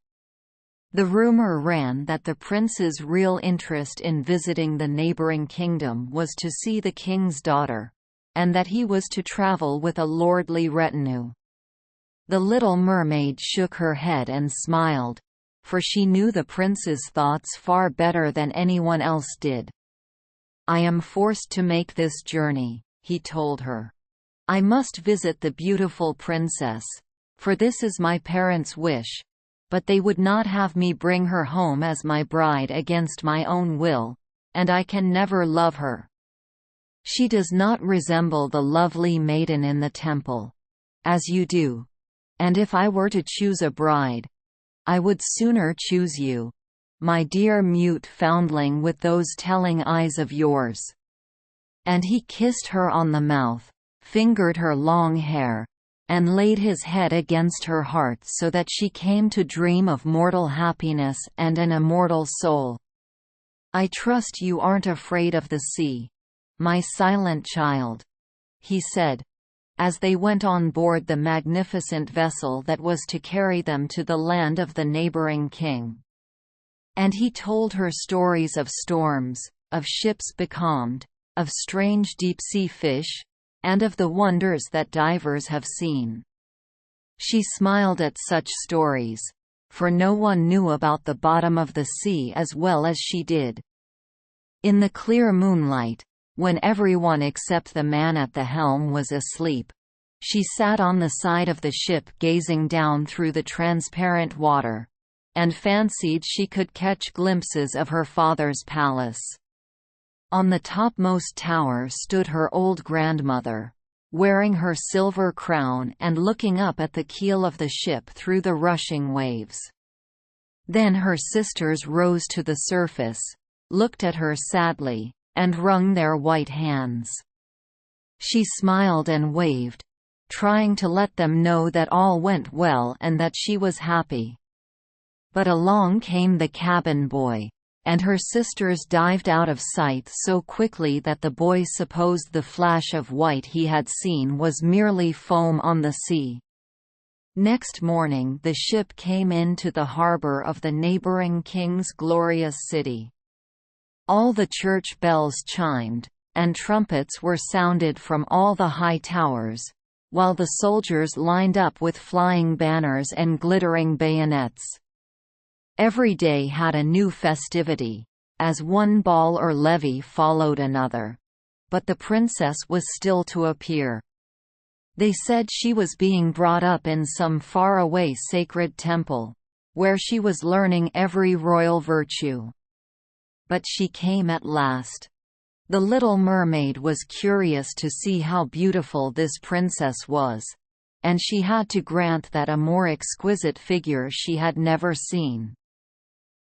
The rumor ran that the prince's real interest in visiting the neighboring kingdom was to see the king's daughter, and that he was to travel with a lordly retinue. The little mermaid shook her head and smiled, for she knew the prince's thoughts far better than anyone else did. "I am forced to make this journey," he told her. "I must visit the beautiful princess, for this is my parents' wish. But they would not have me bring her home as my bride against my own will, and I can never love her. She does not resemble the lovely maiden in the temple, as you do. And if I were to choose a bride, I would sooner choose you, my dear mute foundling with those telling eyes of yours." And he kissed her on the mouth, fingered her long hair, and laid his head against her heart so that she came to dream of mortal happiness and an immortal soul. "I trust you aren't afraid of the sea, my silent child," he said, as they went on board the magnificent vessel that was to carry them to the land of the neighboring king. And he told her stories of storms, of ships becalmed, of strange deep-sea fish, and of the wonders that divers have seen. She smiled at such stories, for no one knew about the bottom of the sea as well as she did. In the clear moonlight, when everyone except the man at the helm was asleep, she sat on the side of the ship gazing down through the transparent water, and fancied she could catch glimpses of her father's palace. On the topmost tower stood her old grandmother, wearing her silver crown and looking up at the keel of the ship through the rushing waves. Then her sisters rose to the surface, looked at her sadly, and wrung their white hands. She smiled and waved, trying to let them know that all went well and that she was happy. But along came the cabin boy, and her sisters dived out of sight so quickly that the boy supposed the flash of white he had seen was merely foam on the sea. Next morning the ship came into the harbor of the neighboring king's glorious city. All the church bells chimed, and trumpets were sounded from all the high towers, while the soldiers lined up with flying banners and glittering bayonets. Every day had a new festivity, as one ball or levee followed another. But the princess was still to appear. They said she was being brought up in some faraway sacred temple, where she was learning every royal virtue. But she came at last. The little mermaid was curious to see how beautiful this princess was, and she had to grant that a more exquisite figure she had never seen.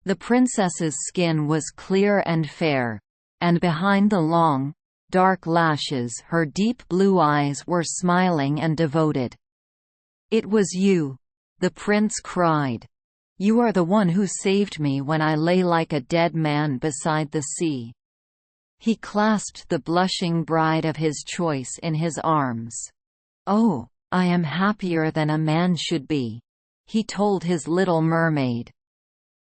The princess's skin was clear and fair, and behind the long, dark lashes her deep blue eyes were smiling and devoted. "It was you," the prince cried. "You are the one who saved me when I lay like a dead man beside the sea." He clasped the blushing bride of his choice in his arms. "Oh, I am happier than a man should be," he told his little mermaid.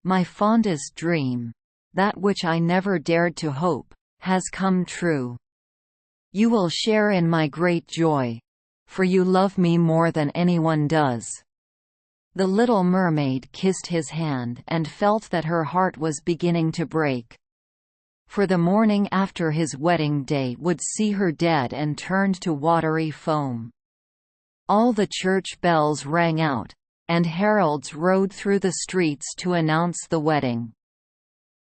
"My fondest dream, that which I never dared to hope, has come true. You will share in my great joy, for you love me more than anyone does." The little mermaid kissed his hand and felt that her heart was beginning to break. For the morning after his wedding day would see her dead and turned to watery foam. All the church bells rang out, and heralds rode through the streets to announce the wedding.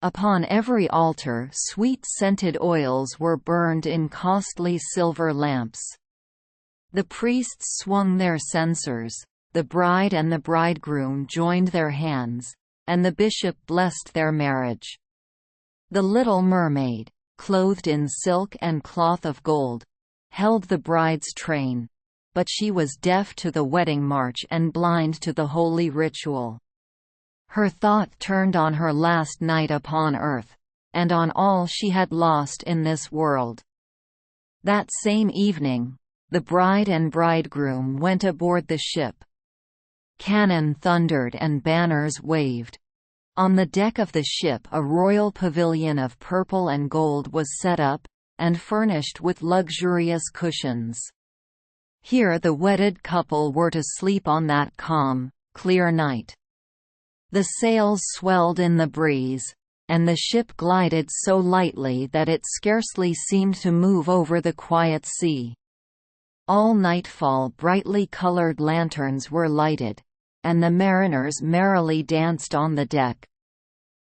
Upon every altar sweet-scented oils were burned in costly silver lamps. The priests swung their censers, the bride and the bridegroom joined their hands, and the bishop blessed their marriage. The little mermaid, clothed in silk and cloth of gold, held the bride's train, but she was deaf to the wedding march and blind to the holy ritual. Her thought turned on her last night upon earth, and on all she had lost in this world. That same evening, the bride and bridegroom went aboard the ship. Cannon thundered and banners waved. On the deck of the ship a royal pavilion of purple and gold was set up, and furnished with luxurious cushions. Here the wedded couple were to sleep on that calm, clear night. The sails swelled in the breeze, and the ship glided so lightly that it scarcely seemed to move over the quiet sea. All nightfall brightly colored lanterns were lighted, and the mariners merrily danced on the deck.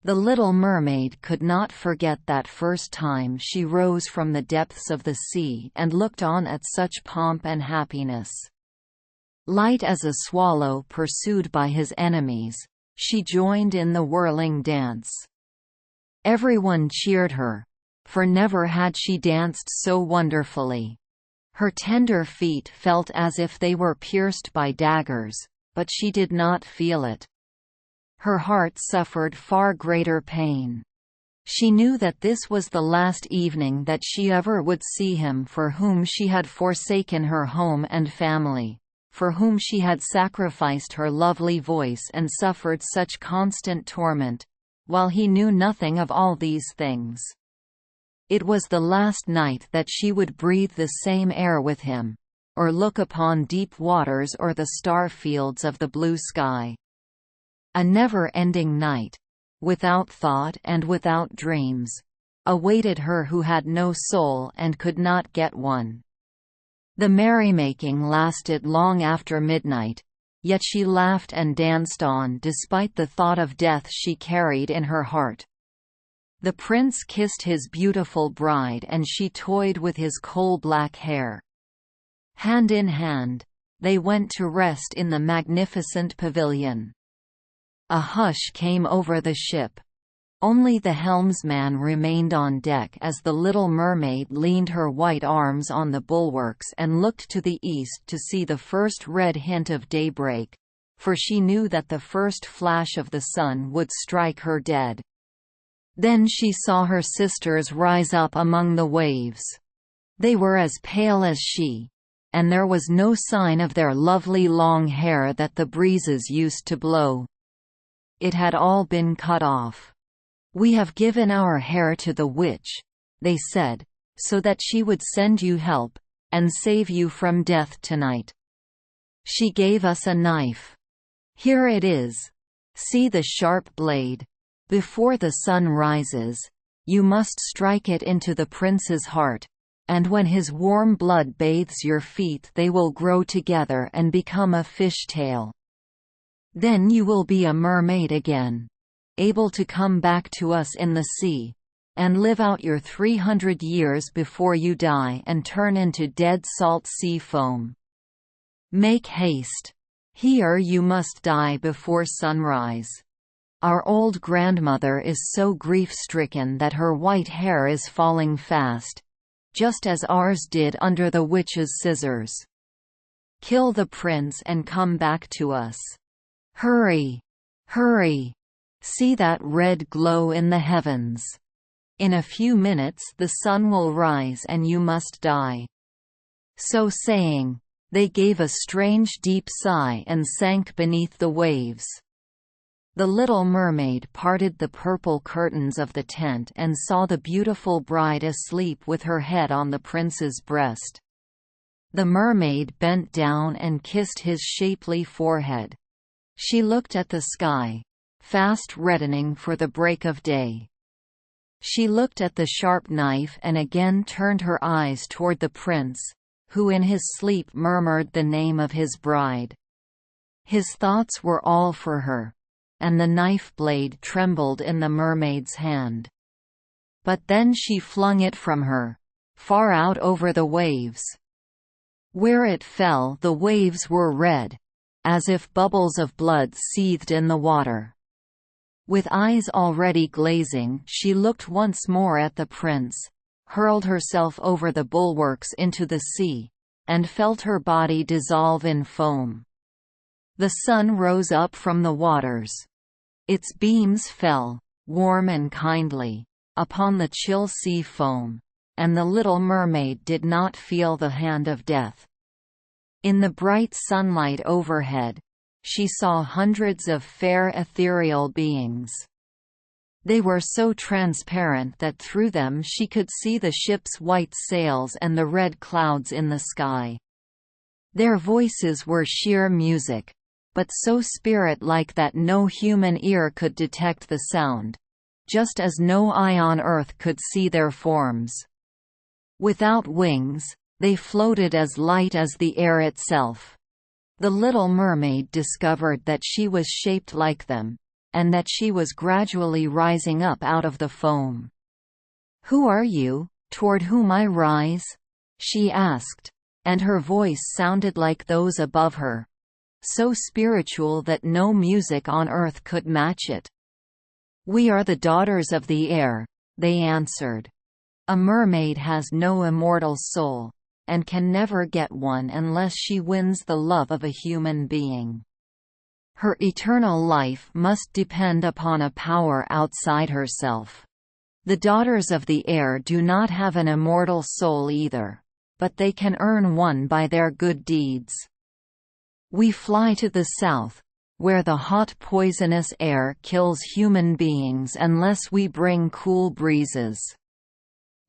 The little mermaid could not forget that first time she rose from the depths of the sea and looked on at such pomp and happiness. Light as a swallow pursued by his enemies, she joined in the whirling dance. Everyone cheered her, for never had she danced so wonderfully. Her tender feet felt as if they were pierced by daggers, but she did not feel it. Her heart suffered far greater pain. She knew that this was the last evening that she ever would see him for whom she had forsaken her home and family, for whom she had sacrificed her lovely voice and suffered such constant torment, while he knew nothing of all these things. It was the last night that she would breathe the same air with him, or look upon deep waters or the star fields of the blue sky. A never-ending night, without thought and without dreams, awaited her who had no soul and could not get one. The merrymaking lasted long after midnight, yet she laughed and danced on despite the thought of death she carried in her heart. The prince kissed his beautiful bride and she toyed with his coal-black hair. Hand in hand, they went to rest in the magnificent pavilion. A hush came over the ship. Only the helmsman remained on deck as the little mermaid leaned her white arms on the bulwarks and looked to the east to see the first red hint of daybreak, for she knew that the first flash of the sun would strike her dead. Then she saw her sisters rise up among the waves. They were as pale as she, and there was no sign of their lovely long hair that the breezes used to blow. It had all been cut off. "We have given our hair to the witch," they said, "so that she would send you help, and save you from death tonight. She gave us a knife. Here it is. See the sharp blade. Before the sun rises, you must strike it into the prince's heart, and when his warm blood bathes your feet they will grow together and become a fish-tail. Then you will be a mermaid again, able to come back to us in the sea, and live out your 300 years before you die and turn into dead salt sea foam. Make haste. Here you must die before sunrise. Our old grandmother is so grief-stricken that her white hair is falling fast, just as ours did under the witch's scissors. Kill the prince and come back to us. Hurry! Hurry! See that red glow in the heavens. In a few minutes the sun will rise and you must die." So saying, they gave a strange deep sigh and sank beneath the waves. The little mermaid parted the purple curtains of the tent and saw the beautiful bride asleep with her head on the prince's breast. The mermaid bent down and kissed his shapely forehead. She looked at the sky, fast reddening for the break of day. She looked at the sharp knife and again turned her eyes toward the prince, who in his sleep murmured the name of his bride. His thoughts were all for her, and the knife blade trembled in the mermaid's hand. But then she flung it from her, far out over the waves. Where it fell the waves were red, as if bubbles of blood seethed in the water. With eyes already glazing, she looked once more at the prince, hurled herself over the bulwarks into the sea, and felt her body dissolve in foam. The sun rose up from the waters. Its beams fell, warm and kindly, upon the chill sea foam, and the little mermaid did not feel the hand of death. In the bright sunlight overhead, she saw hundreds of fair ethereal beings. They were so transparent that through them she could see the ship's white sails and the red clouds in the sky. Their voices were sheer music, but so spirit-like that no human ear could detect the sound, just as no eye on earth could see their forms. Without wings, They floated as light as the air itself. The little mermaid discovered that she was shaped like them, and that she was gradually rising up out of the foam. "Who are you, toward whom I rise?" she asked, and her voice sounded like those above her, so spiritual that no music on earth could match it. "We are the daughters of the air," they answered. "A mermaid has no immortal soul, and can never get one unless she wins the love of a human being. Her eternal life must depend upon a power outside herself. The daughters of the air do not have an immortal soul either, but they can earn one by their good deeds. We fly to the south, where the hot poisonous air kills human beings unless we bring cool breezes.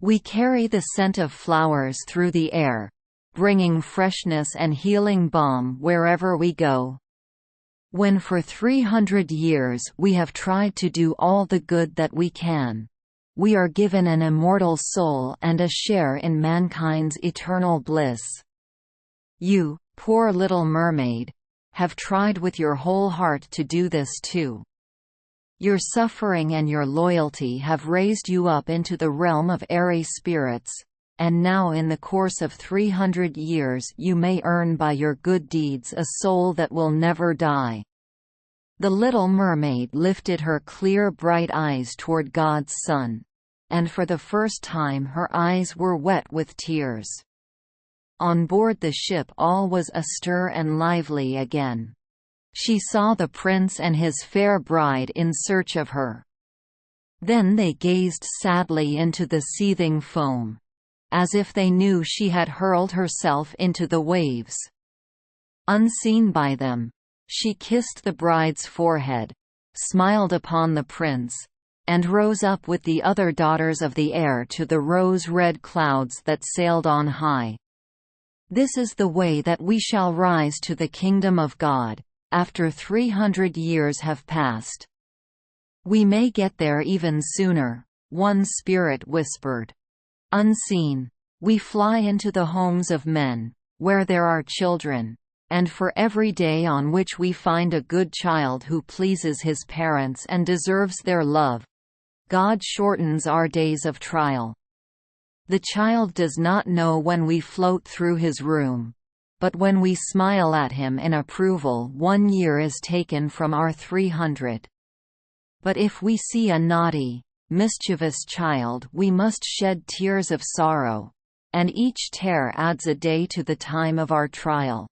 We carry the scent of flowers through the air, bringing freshness and healing balm wherever we go. When for 300 years we have tried to do all the good that we can, we are given an immortal soul and a share in mankind's eternal bliss. You, poor little mermaid, have tried with your whole heart to do this too. Your suffering and your loyalty have raised you up into the realm of airy spirits, and now in the course of 300 years you may earn by your good deeds a soul that will never die." The little mermaid lifted her clear bright eyes toward God's sun, and for the first time her eyes were wet with tears. On board the ship all was astir and lively again. She saw the prince and his fair bride in search of her. Then they gazed sadly into the seething foam, as if they knew she had hurled herself into the waves. Unseen by them, she kissed the bride's forehead, smiled upon the prince, and rose up with the other daughters of the air to the rose-red clouds that sailed on high. "This is the way that we shall rise to the kingdom of God, after 300 years have passed. We may get there even sooner," one spirit whispered. "Unseen, we fly into the homes of men, where there are children, and for every day on which we find a good child who pleases his parents and deserves their love, God shortens our days of trial. The child does not know when we float through his room, but when we smile at him in approval 1 year is taken from our 300. But if we see a naughty, mischievous child we must shed tears of sorrow, and each tear adds a day to the time of our trial.